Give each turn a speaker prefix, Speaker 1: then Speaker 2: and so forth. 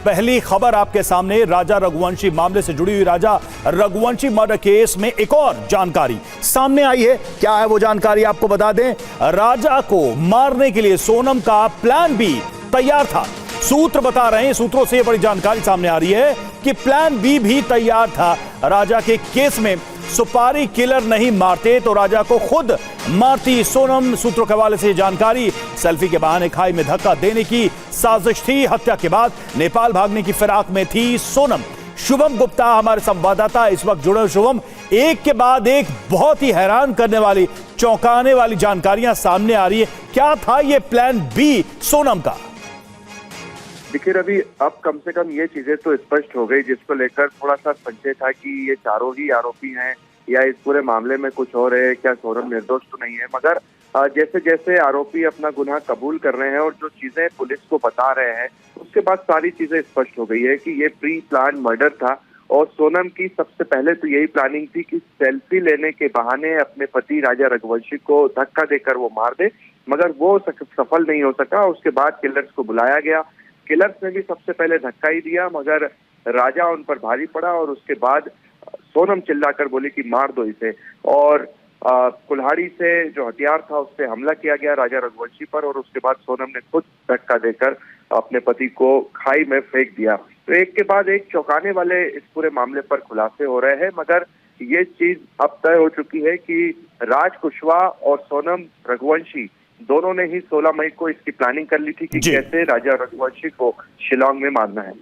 Speaker 1: पहली खबर आपके सामने राजा रघुवंशी मामले से जुड़ी हुई राजा रघुवंशी मर्डर केस में एक और जानकारी सामने आई है। क्या है वो जानकारी आपको बता दें। राजा को मारने के लिए सोनम का प्लान बी तैयार था। सूत्र बता रहे हैं, सूत्रों से बड़ी जानकारी सामने आ रही है कि प्लान बी भी तैयार था। राजा के केस में सुपारी किलर नहीं मारते तो राजा को खुद मारती सोनम। सूत्रों के हवाले से जानकारी, सेल्फी के बहाने खाई में धक्का देने की साजिश थी। हत्या के बाद नेपाल भागने की फिराक में थी सोनम। शुभम गुप्ता हमारे संवाददाता इस वक्त जुड़े। शुभम, एक के बाद एक बहुत ही हैरान करने वाली, चौंकाने वाली जानकारियां सामने आ रही है। क्या था ये प्लान बी सोनम का?
Speaker 2: देखिए रवि, अब कम से कम ये चीजें तो स्पष्ट हो गई जिसको लेकर थोड़ा सा संशय था कि ये चारों ही आरोपी हैं या इस पूरे मामले में कुछ और है, क्या सोनम निर्दोष तो नहीं है। मगर जैसे जैसे आरोपी अपना गुनाह कबूल कर रहे हैं और जो चीजें पुलिस को बता रहे हैं, उसके बाद सारी चीजें स्पष्ट हो गई है कि ये प्री प्लान मर्डर था। और सोनम की सबसे पहले तो यही प्लानिंग थी कि सेल्फी लेने के बहाने अपने पति राजा रघुवंशी को धक्का देकर वो मार दे, मगर वो सफल नहीं हो सका। उसके बाद किलर्स को बुलाया गया। किलर्स ने भी सबसे पहले धक्का ही दिया, मगर राजा उन पर भारी पड़ा और उसके बाद सोनम चिल्लाकर बोली कि मार दो इसे। और कुल्हाड़ी से जो हथियार था उससे हमला किया गया राजा रघुवंशी पर और उसके बाद सोनम ने खुद धक्का देकर अपने पति को खाई में फेंक दिया। तो एक के बाद एक चौंकाने वाले इस पूरे मामले पर खुलासे हो रहे हैं, मगर ये चीज अब तय हो चुकी है कि राज कुशवाहा और सोनम रघुवंशी दोनों ने ही 16 मई को इसकी प्लानिंग कर ली थी कि कैसे राजा रघुवंशी को शिलांग में मारना है।